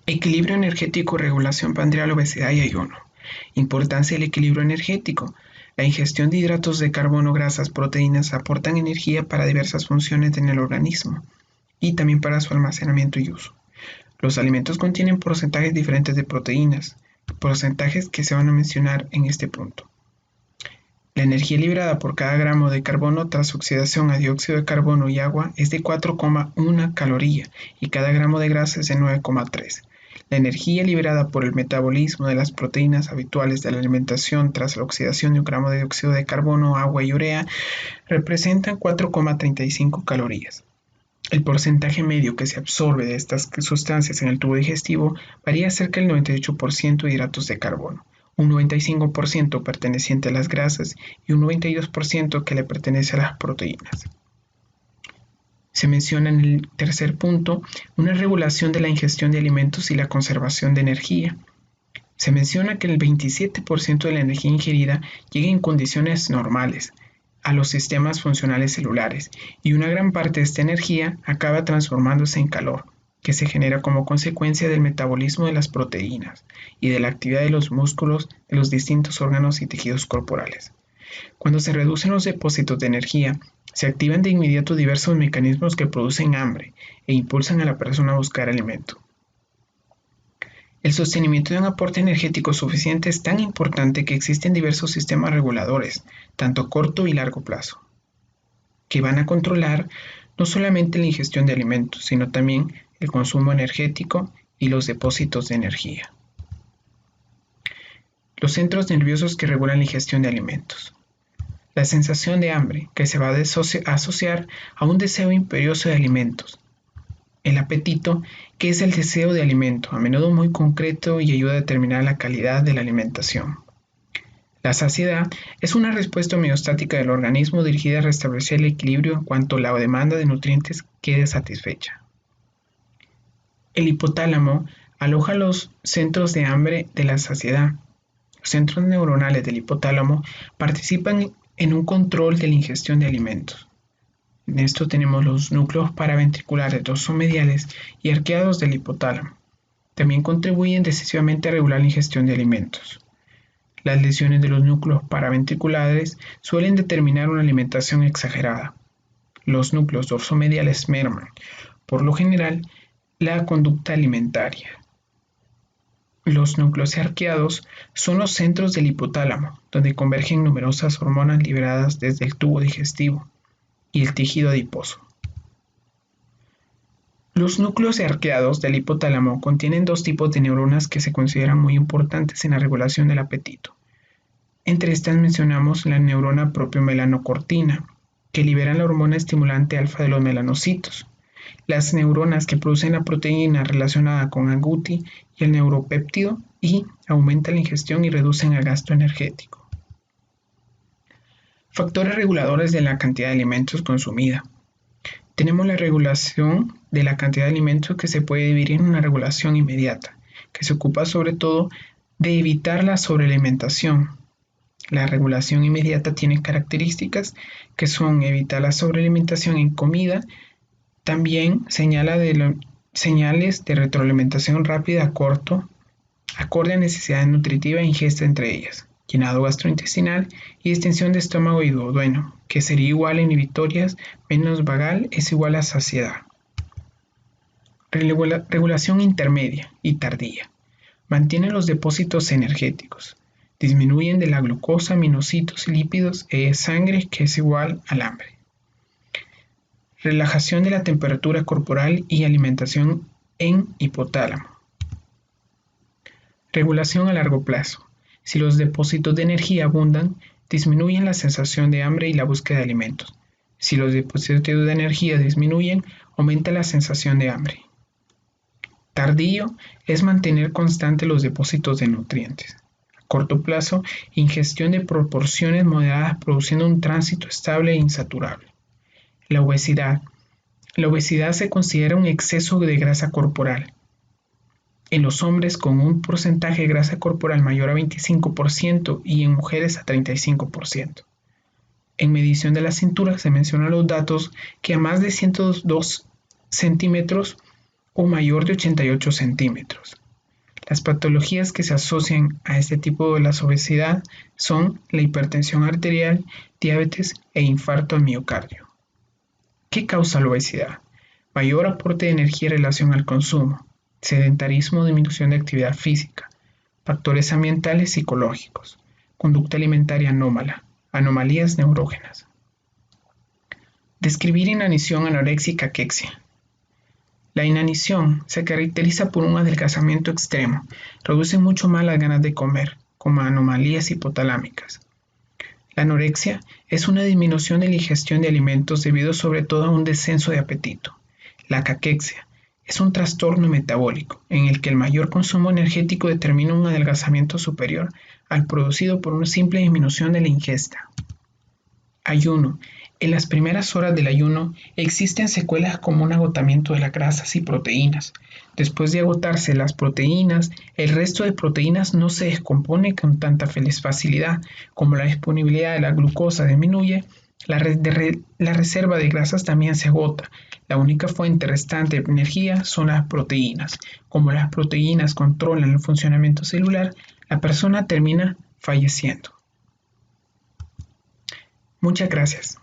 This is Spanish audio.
Equilibrio energético, regulación prandial, obesidad y ayuno. Importancia del equilibrio energético. La ingestión de hidratos de carbono, grasas, proteínas aportan energía para diversas funciones en el organismo y también para su almacenamiento y uso. Los alimentos contienen porcentajes diferentes de proteínas, porcentajes que se van a mencionar en este punto. La energía liberada por cada gramo de carbono tras oxidación a dióxido de carbono y agua es de 4,1 caloría y cada gramo de grasa es de 9,3. La energía liberada por el metabolismo de las proteínas habituales de la alimentación tras la oxidación de un gramo de dióxido de carbono, agua y urea representan 4,35 calorías. El porcentaje medio que se absorbe de estas sustancias en el tubo digestivo varía cerca del 98% de hidratos de carbono, un 95% perteneciente a las grasas y un 92% que le pertenece a las proteínas. Se menciona en el tercer punto una regulación de la ingestión de alimentos y la conservación de energía. Se menciona que el 27% de la energía ingerida llega en condiciones normales a los sistemas funcionales celulares y una gran parte de esta energía acaba transformándose en calor, que se genera como consecuencia del metabolismo de las proteínas y de la actividad de los músculos de los distintos órganos y tejidos corporales. Cuando se reducen los depósitos de energía, se activan de inmediato diversos mecanismos que producen hambre e impulsan a la persona a buscar alimento. El sostenimiento de un aporte energético suficiente es tan importante que existen diversos sistemas reguladores, tanto a corto y largo plazo, que van a controlar no solamente la ingestión de alimentos, sino también el consumo energético y los depósitos de energía. Los centros nerviosos que regulan la ingestión de alimentos. La sensación de hambre, que se va a asociar a un deseo imperioso de alimentos. El apetito, que es el deseo de alimento, a menudo muy concreto y ayuda a determinar la calidad de la alimentación. La saciedad es una respuesta homeostática del organismo dirigida a restablecer el equilibrio en cuanto la demanda de nutrientes quede satisfecha. El hipotálamo aloja los centros de hambre de la saciedad. Los centros neuronales del hipotálamo participan en un control de la ingestión de alimentos. En esto tenemos los núcleos paraventriculares dorsomediales y arqueados del hipotálamo. También contribuyen decisivamente a regular la ingestión de alimentos. Las lesiones de los núcleos paraventriculares suelen determinar una alimentación exagerada. Los núcleos dorsomediales merman, por lo general, la conducta alimentaria. Los núcleos arqueados son los centros del hipotálamo, donde convergen numerosas hormonas liberadas desde el tubo digestivo y el tejido adiposo. Los núcleos arqueados del hipotálamo contienen dos tipos de neuronas que se consideran muy importantes en la regulación del apetito. Entre estas mencionamos la neurona propiomelanocortina, que libera la hormona estimulante alfa de los melanocitos, las neuronas que producen la proteína relacionada con agouti y el neuropéptido y aumentan la ingestión y reducen el gasto energético. Factores reguladores de la cantidad de alimentos consumida. Tenemos la regulación de la cantidad de alimentos que se puede dividir en una regulación inmediata, que se ocupa sobre todo de evitar la sobrealimentación. La regulación inmediata tiene características que son evitar la sobrealimentación en comida. También señales de retroalimentación rápida acorde a necesidad nutritiva e ingesta entre ellas, llenado gastrointestinal y extensión de estómago y duodeno, que sería igual a inhibitorias menos vagal es igual a saciedad. Regulación intermedia y tardía. Mantienen los depósitos energéticos. Disminuyen de la glucosa, aminocitos, lípidos e sangre, que es igual al hambre. Relajación de la temperatura corporal y alimentación en hipotálamo. Regulación a largo plazo. Si los depósitos de energía abundan, disminuyen la sensación de hambre y la búsqueda de alimentos. Si los depósitos de energía disminuyen, aumenta la sensación de hambre. Tardío es mantener constantes los depósitos de nutrientes. A corto plazo, ingestión de proporciones moderadas produciendo un tránsito estable e insaturable. La obesidad. La obesidad se considera un exceso de grasa corporal. En los hombres con un porcentaje de grasa corporal mayor a 25% y en mujeres a 35%. En medición de la cintura se mencionan los datos que a más de 102 centímetros o mayor de 88 centímetros. Las patologías que se asocian a este tipo de la obesidad son la hipertensión arterial, diabetes e infarto al miocardio. ¿Qué causa la obesidad? Mayor aporte de energía en relación al consumo, sedentarismo o disminución de actividad física, factores ambientales psicológicos, conducta alimentaria anómala, anomalías neurógenas. Describir inanición, anorexia y caquexia. La inanición se caracteriza por un adelgazamiento extremo, reduce mucho más las ganas de comer, como anomalías hipotalámicas. La anorexia es una disminución de la ingestión de alimentos debido sobre todo a un descenso de apetito. La caquexia es un trastorno metabólico en el que el mayor consumo energético determina un adelgazamiento superior al producido por una simple disminución de la ingesta. Ayuno. En las primeras horas del ayuno existen secuelas como un agotamiento de las grasas y proteínas. Después de agotarse las proteínas, el resto de proteínas no se descompone con tanta facilidad. Como la disponibilidad de la glucosa disminuye, la reserva de grasas también se agota. La única fuente restante de energía son las proteínas. Como las proteínas controlan el funcionamiento celular, la persona termina falleciendo. Muchas gracias.